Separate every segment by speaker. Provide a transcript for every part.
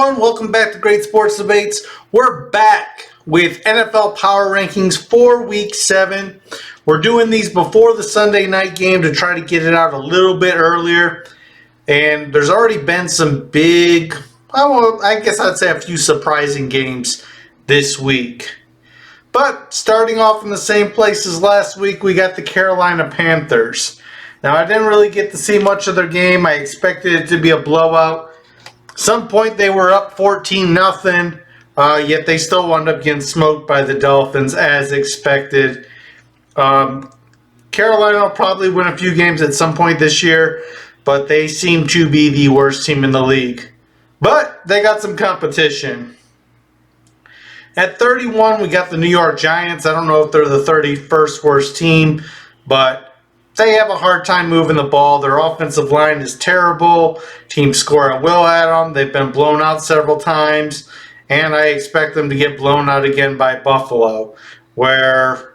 Speaker 1: everyone, welcome back to Great Sports Debates. We're back with NFL Power Rankings for Week 7. We're doing these before the Sunday night game to try to get it out a little bit earlier. And there's already been some big, I guess I'd say a few surprising games this week. But starting off in the same place as last week, we got the Carolina Panthers. Now, I didn't really get to see much of their game. I expected it to be a blowout. Some point they were up 14-0, yet they still wound up getting smoked by the Dolphins as expected. Carolina will probably win a few games at some point this year, but they seem to be the worst team in the league. But they got some competition. At 31, we got the New York Giants. I don't know if they're the 31st worst team, but they have a hard time moving the ball. Their offensive line is terrible. Teams score at will at them. They've been blown out several times. And I expect them to get blown out again by Buffalo, where,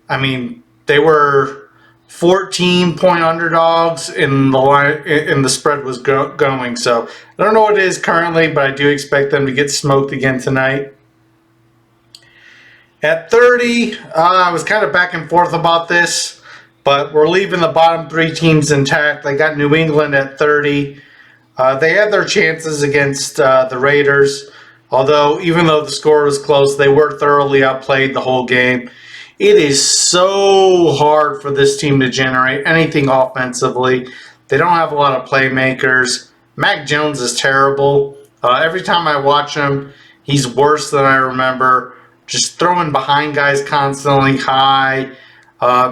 Speaker 1: they were 14-point underdogs and the spread was going. So I don't know what it is currently, but I do expect them to get smoked again tonight. At 30, I was kind of back and forth about this. But we're leaving the bottom three teams intact. They got New England at 30. They had their chances against the Raiders. Although, even though the score was close, they were thoroughly outplayed the whole game. It is so hard for this team to generate anything offensively. They don't have a lot of playmakers. Mac Jones is terrible. Every time I watch him, he's worse than I remember. Just throwing behind guys constantly high.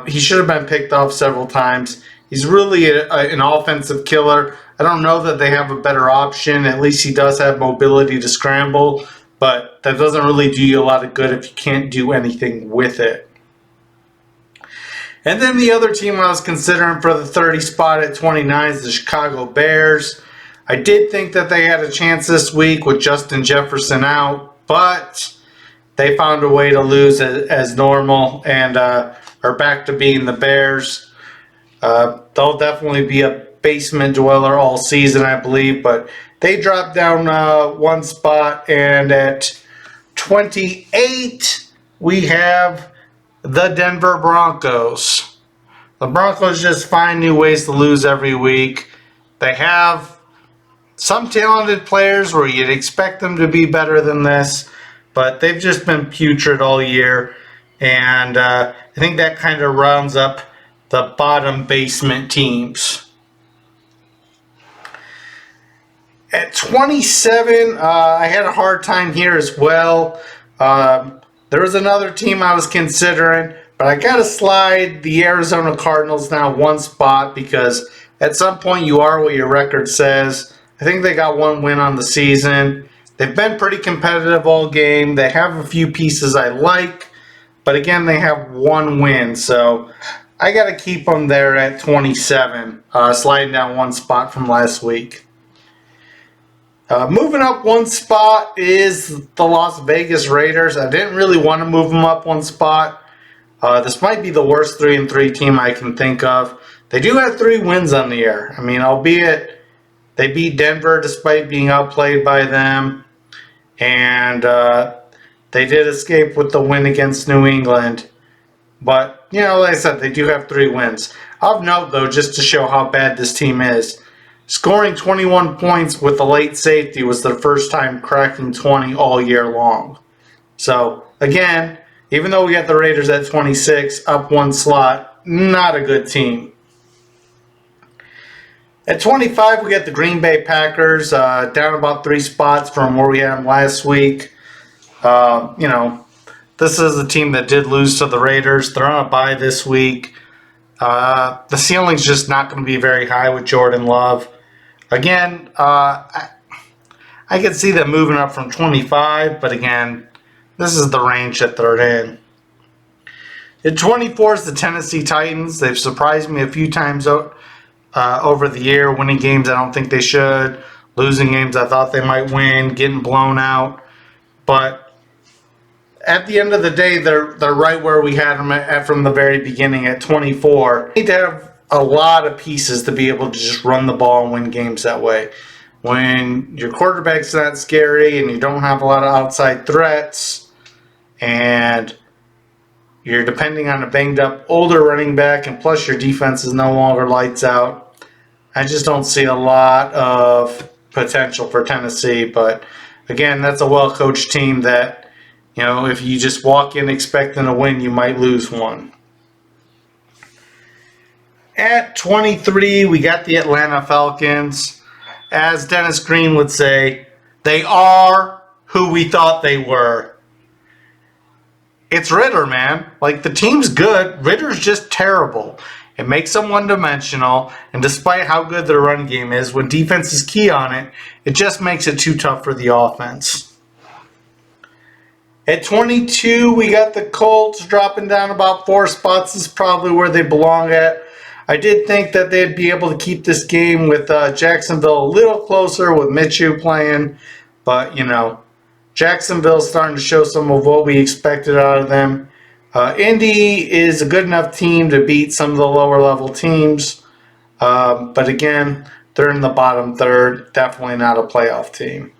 Speaker 1: He should have been picked off several times. He's really an offensive killer. I don't know that they have a better option. At least he does have mobility to scramble, but that doesn't really do you a lot of good if you can't do anything with it. And then the other team I was considering for the 30 spot at 29 is the Chicago Bears. I did think that they had a chance this week with Justin Jefferson out, but they found a way to lose as normal and are back to being the Bears. They'll definitely be a basement dweller all season, I believe, but they dropped down one spot, and at 28, we have the Denver Broncos. The Broncos just find new ways to lose every week. They have some talented players where you'd expect them to be better than this, but they've just been putrid all year. And I think that kind of rounds up the bottom basement teams. At 27, I had a hard time here as well. There was another team I was considering, but I got to slide the Arizona Cardinals down one spot because at some point you are what your record says. I think they got one win on the season. They've been pretty competitive all game. They have a few pieces I like. But again, they have one win, so I got to keep them there at 27, sliding down one spot from last week. Moving up one spot is the Las Vegas Raiders. I didn't really want to move them up one spot. This might be the worst 3-3 team I can think of. They do have 3 wins on the year. Albeit they beat Denver despite being outplayed by them. And they did escape with the win against New England. But, like I said, they do have 3 wins. Of note, though, just to show how bad this team is, scoring 21 points with the late safety was their first time cracking 20 all year long. So, again, even though we got the Raiders at 26, up one slot, not a good team. At 25, we got the Green Bay Packers, down about 3 spots from where we had them last week. This is a team that did lose to the Raiders. They're on a bye this week. The ceiling's just not going to be very high with Jordan Love. Again, I could see them moving up from 25, but again, this is the range that they're in. At 24 is the Tennessee Titans. They've surprised me a few times over the year, winning games I don't think they should, losing games I thought they might win, getting blown out. But at the end of the day, they're right where we had them at from the very beginning at 24. They need to have a lot of pieces to be able to just run the ball and win games that way. when your quarterback's not scary and you don't have a lot of outside threats and you're depending on a banged up older running back and plus your defense is no longer lights out, I just don't see a lot of potential for Tennessee. But again, that's a well-coached team that, if you just walk in expecting a win, you might lose one. At 23, we got the Atlanta Falcons. As Dennis Green would say, they are who we thought they were. It's Ritter, man. Like, the team's good. Ritter's just terrible. It makes them one-dimensional, and despite how good their run game is, when defense is key on it, it just makes it too tough for the offense. At 22, we got the Colts dropping down about 4 spots. This is probably where they belong at. I did think that they'd be able to keep this game with Jacksonville a little closer with Miocic playing, but, Jacksonville's starting to show some of what we expected out of them. Indy is a good enough team to beat some of the lower level teams, but again, they're in the bottom third, definitely not a playoff team.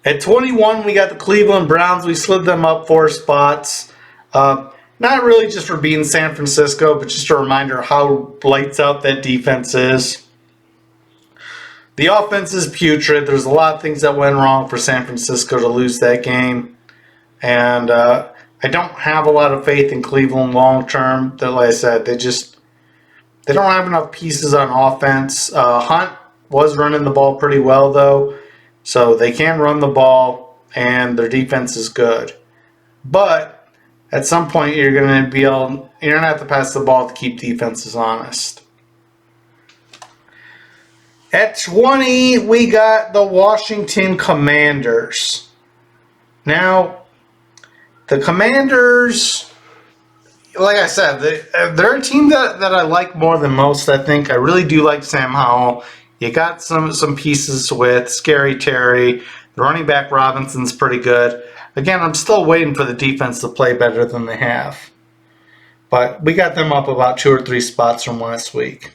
Speaker 1: At 21, we got the Cleveland Browns. We slid them up 4 spots. Not really just for beating San Francisco, but just a reminder how lights out that defense is. The offense is putrid. There's a lot of things that went wrong for San Francisco to lose that game. And I don't have a lot of faith in Cleveland long term. Like I said, they don't have enough pieces on offense. Hunt was running the ball pretty well, though. So they can run the ball, and their defense is good. But at some point, you're going to have to pass the ball to keep defenses honest. At 20, we got the Washington Commanders. Now, the Commanders, like I said, they're a team that I like more than most, I think. I really do like Sam Howell. You got some pieces with Scary Terry. The running back Robinson's pretty good. Again, I'm still waiting for the defense to play better than they have. But we got them up about 2 or 3 spots from last week.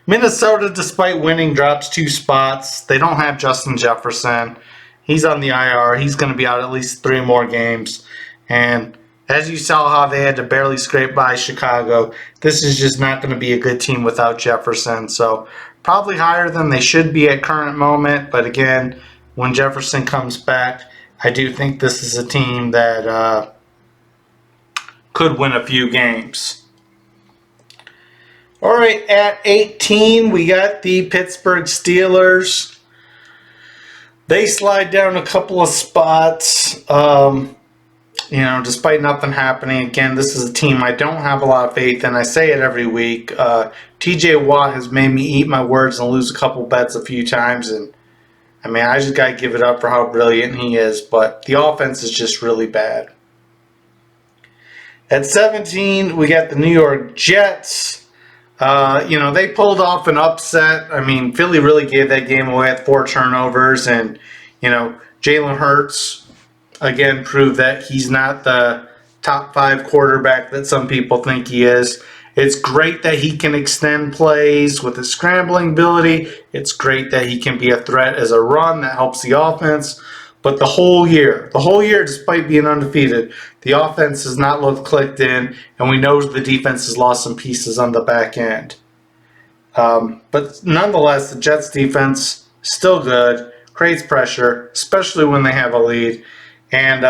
Speaker 1: Minnesota, despite winning, drops 2 spots. They don't have Justin Jefferson. He's on the IR. He's going to be out at least 3 more games. And as you saw how they had to barely scrape by Chicago, this is just not going to be a good team without Jefferson. So probably higher than they should be at current moment. But again, when Jefferson comes back, I do think this is a team that could win a few games. All right, at 18, we got the Pittsburgh Steelers. They slide down a couple of spots, despite nothing happening. Again, this is a team I don't have a lot of faith in. I say it every week. TJ Watt has made me eat my words and lose a couple bets a few times, and I just got to give it up for how brilliant he is, but the offense is just really bad. At 17, we got the New York Jets. They pulled off an upset. Philly really gave that game away at 4 turnovers, and, Jalen Hurts, again, proved that he's not the top 5 quarterback that some people think he is. It's great that he can extend plays with his scrambling ability. It's great that he can be a threat as a run that helps the offense. But the whole year, despite being undefeated, the offense has not looked clicked in, and we know the defense has lost some pieces on the back end. But nonetheless, the Jets' defense still good, creates pressure, especially when they have a lead. And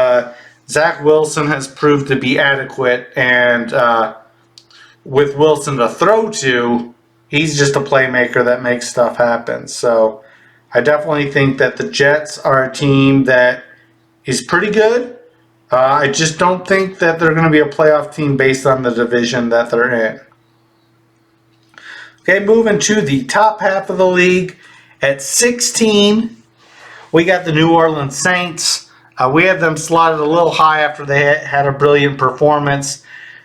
Speaker 1: Zach Wilson has proved to be adequate, and with Wilson to throw to, he's just a playmaker that makes stuff happen. So I definitely think that the Jets are a team that is pretty good. I just don't think that they're going to be a playoff team based on the division that they're in. Okay, moving to the top half of the league. At 16, we got the New Orleans Saints. We had them slotted a little high after they had a brilliant performance.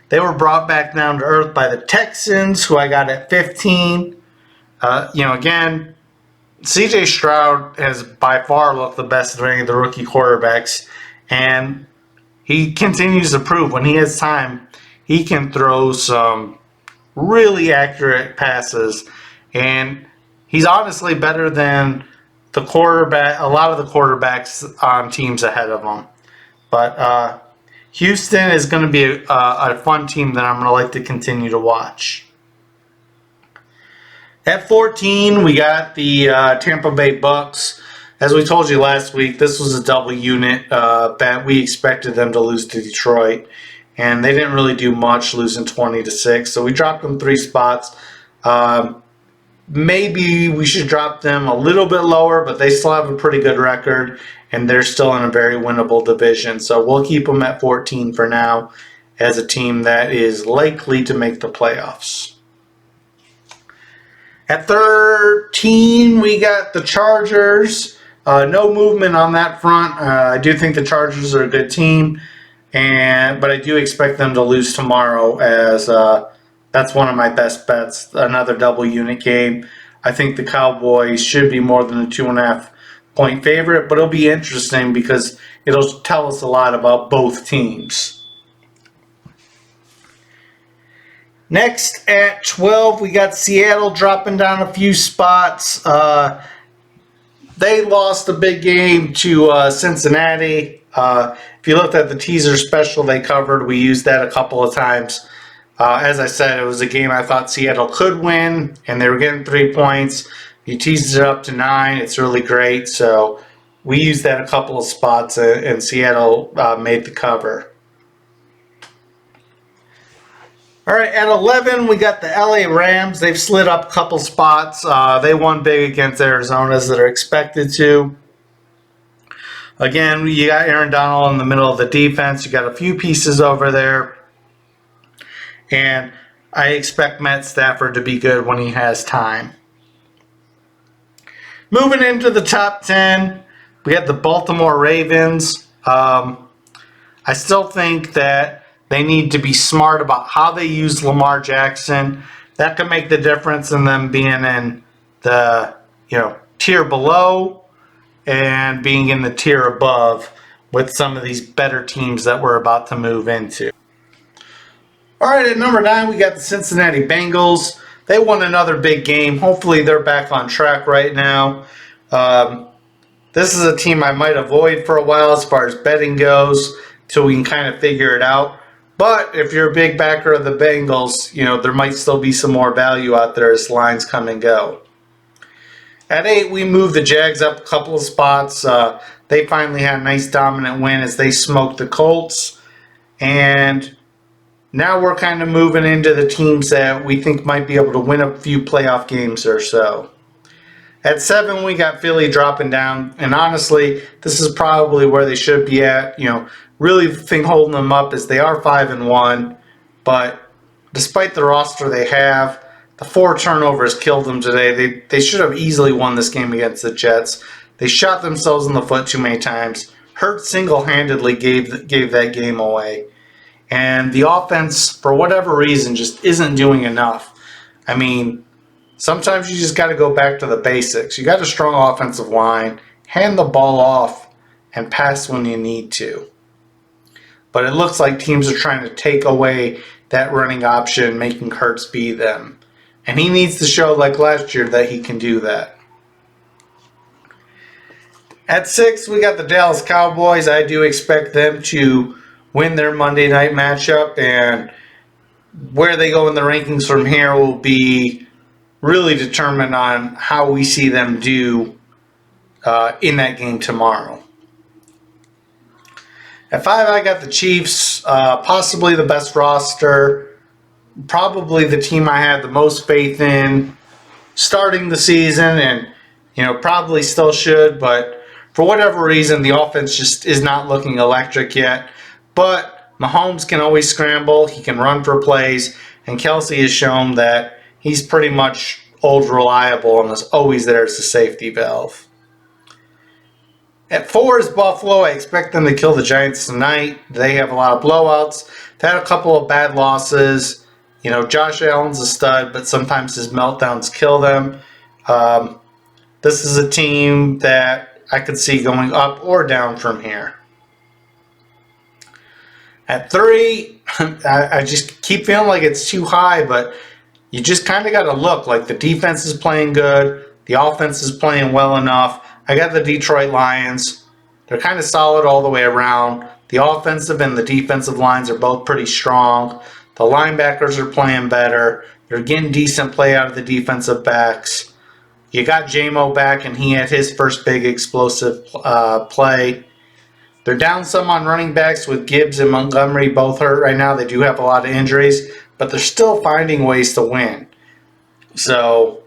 Speaker 1: They were brought back down to earth by the Texans, who I got at 15. Again, C.J. Stroud has by far looked the best of any of the rookie quarterbacks, and he continues to prove when he has time, he can throw some really accurate passes. And he's honestly better than the quarterback, a lot of the quarterbacks on teams ahead of him. But Houston is going to be a fun team that I'm going to like to continue to watch. At 14, we got the Tampa Bay Bucks. As we told you last week, this was a double unit bet. We expected them to lose to Detroit, and they didn't really do much, losing 20-6. So we dropped them 3 spots. Maybe we should drop them a little bit lower, but they still have a pretty good record, and they're still in a very winnable division. So we'll keep them at 14 for now as a team that is likely to make the playoffs. At 13, we got the Chargers. No movement on that front. I do think the Chargers are a good team, but I do expect them to lose tomorrow, as that's one of my best bets. Another double unit game. I think the Cowboys should be more than a 2.5 point favorite, but it'll be interesting because it'll tell us a lot about both teams. Next, at 12, we got Seattle dropping down a few spots. They lost a big game to Cincinnati. If you looked at the teaser special they covered, we used that a couple of times. As I said, it was a game I thought Seattle could win, and they were getting 3 points. You teased it up to 9. It's really great. So we used that a couple of spots, and Seattle made the cover. All right, at 11, we got the LA Rams. They've slid up a couple spots. They won big against Arizona, as they're expected to. Again, you got Aaron Donald in the middle of the defense. You got a few pieces over there. And I expect Matt Stafford to be good when he has time. Moving into the top 10, we got the Baltimore Ravens. I still think that they need to be smart about how they use Lamar Jackson. That could make the difference in them being in the tier below and being in the tier above with some of these better teams that we're about to move into. All right, at number 9, we got the Cincinnati Bengals. They won another big game. Hopefully they're back on track right now. This is a team I might avoid for a while as far as betting goes till we can kind of figure it out. But if you're a big backer of the Bengals, there might still be some more value out there as lines come and go. At 8, we moved the Jags up a couple of spots. They finally had a nice dominant win as they smoked the Colts. And now we're kind of moving into the teams that we think might be able to win a few playoff games or so. At 7, we got Philly dropping down. And honestly, this is probably where they should be at. Really, the thing holding them up is they are 5-1, but despite the roster they have, the 4 turnovers killed them today. They should have easily won this game against the Jets. They shot themselves in the foot too many times. Hurts single-handedly gave that game away. And the offense, for whatever reason, just isn't doing enough. I mean, sometimes you just got to go back to the basics. You got a strong offensive line, hand the ball off, and pass when you need to. But it looks like teams are trying to take away that running option, making Hurts be them. And he needs to show, like last year, that he can do that. At 6, we got the Dallas Cowboys. I do expect them to win their Monday night matchup. And where they go in the rankings from here will be really determined on how we see them do in that game tomorrow. At 5, I got the Chiefs, possibly the best roster, probably the team I had the most faith in starting the season, and probably still should, but for whatever reason, the offense just is not looking electric yet. But Mahomes can always scramble, he can run for plays, and Kelsey has shown that he's pretty much old reliable and is always there as a safety valve. At 4 is Buffalo. I expect them to kill the Giants tonight. They have a lot of blowouts. They've had a couple of bad losses. Josh Allen's a stud, but sometimes his meltdowns kill them. This is a team that I could see going up or down from here. At 3, I just keep feeling like it's too high, but you just kind of got to look. Like, the defense is playing good. The offense is playing well enough. I got the Detroit Lions. They're kind of solid all the way around. The offensive and the defensive lines are both pretty strong. The linebackers are playing better. They're getting decent play out of the defensive backs. You got J-Mo back, and he had his first big explosive play. They're down some on running backs with Gibbs and Montgomery both hurt right now. They do have a lot of injuries, but they're still finding ways to win. So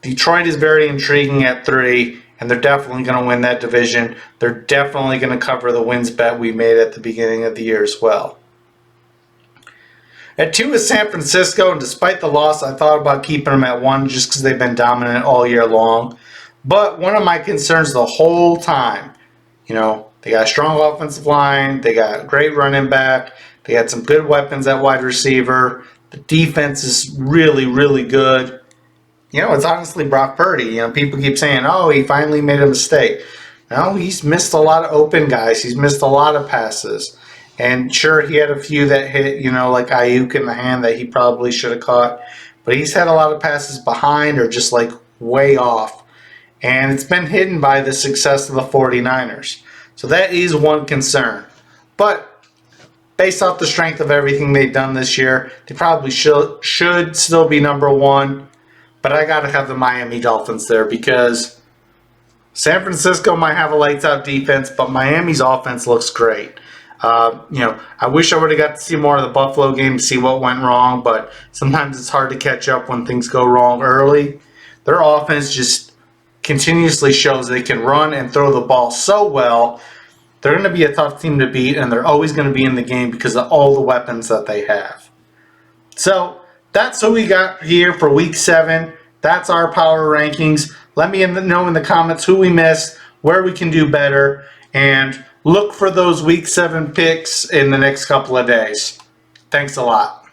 Speaker 1: Detroit is very intriguing at 3, and they're definitely going to win that division. They're definitely going to cover the wins bet we made at the beginning of the year as well. At 2 is San Francisco, and despite the loss, I thought about keeping them at 1 just because they've been dominant all year long. But one of my concerns the whole time, they got a strong offensive line, they got a great running back, they got some good weapons at wide receiver. The defense is really, really good. It's honestly Brock Purdy. People keep saying, oh, he finally made a mistake. No, he's missed a lot of open guys. He's missed a lot of passes. And sure, he had a few that hit, like Ayuk in the hand that he probably should have caught. But he's had a lot of passes behind or just way off. And it's been hidden by the success of the 49ers. So that is one concern. But based off the strength of everything they've done this year, they probably should still be number 1. But I got to have the Miami Dolphins there because San Francisco might have a lights-out defense, but Miami's offense looks great. I wish I would have got to see more of the Buffalo game to see what went wrong, but sometimes it's hard to catch up when things go wrong early. Their offense just continuously shows they can run and throw the ball so well. They're going to be a tough team to beat, and they're always going to be in the game because of all the weapons that they have. So that's who we got here for Week 7. That's our power rankings. Let me know in the comments who we missed, where we can do better, and look for those Week 7 picks in the next couple of days. Thanks a lot.